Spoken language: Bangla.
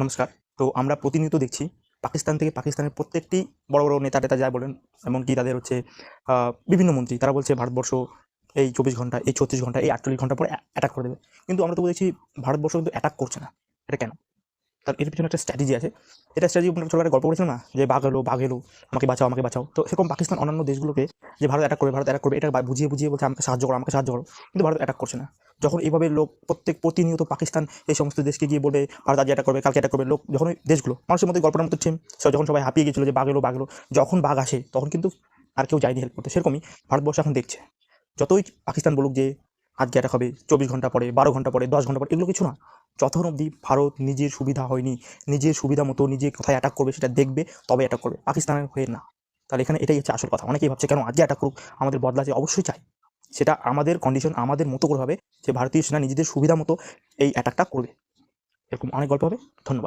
নমস্কার। তো আমরা প্রতিনিয়ত দেখছি পাকিস্তান থেকে পাকিস্তানের প্রত্যেকটি বড় বড় নেতা যা বলেন, এমনকি তাদের হচ্ছে বিভিন্ন মন্ত্রী তারা বলছে ভারতবর্ষ এই 24 ঘন্টা, এই 36 ঘন্টা, এই 48 ঘন্টা পরে অ্যাটাক করে দেবে। কিন্তু আমরা তো বলেছি ভারতবর্ষ কিন্তু অ্যাটাক করছে না। এটা কেন? তার এর পিছনে একটা স্ট্র্যাটেজি আছে। এটা স্ট্র্যাটেজি আপনার ছোটবেলায় গল্প করেছিলাম না, যে বাঘ এলো, আমাকে বাঁচাও, আমাকে বাঁচাও। তো সেরকম পাকিস্তান অন্যান্য দেশগুলোকে যে ভারত অ্যাটাক করবে এটা বুঝিয়ে বুঝিয়ে বলছে আমাকে সাহায্য করো, আমাকে সাহায্য করো। কিন্তু ভারত অ্যাটাক করছে না। যখন এইভাবে লোক প্রতিনিয়ত পাকিস্তান এই সমস্ত দেশকে গিয়ে বলবে ভারত আজ অ্যাটাক করবে, কালকে অ্যাটাক করবে, লোক যখন ওই দেশগুলো মানুষের মধ্যে গল্পটার মতো সেম, যখন সবাই হাঁপিয়ে গেছিলো যে বাঘ এলো, যখন বাঘ আসে তখন কিন্তু আর কেউ যায়নি হেল্প করতে। সেরকমই ভারতবর্ষ এখন দেখছে যতই পাকিস্তান বলুক যে আজকে অ্যাটাক হবে, 24 ঘন্টা পরে, 12 ঘন্টা পরে, 10 ঘন্টা পরে, এগুলো কিছু না। যতক্ষণ অবধি ভারত নিজের সুবিধা হয়নি, নিজের সুবিধা মতো নিজে কোথায় অ্যাটাক করবে সেটা দেখবে, তবে অ্যাটাক করবে, পাকিস্তানের হয়ে না। তাহলে এখানে এটাই হচ্ছে আসল কথা। অনেকেই ভাবছে কেন আজকে অ্যাটাক করুক, আমাদের বদলা যে অবশ্যই চাই, সেটা আমাদের কন্ডিশন আমাদের মতো করে হবে, যে ভারতীয় সেনা নিজেদের সুবিধা মতো এই অ্যাটাকটা করবে। এরকম অনেক গল্প হবে। ধন্যবাদ।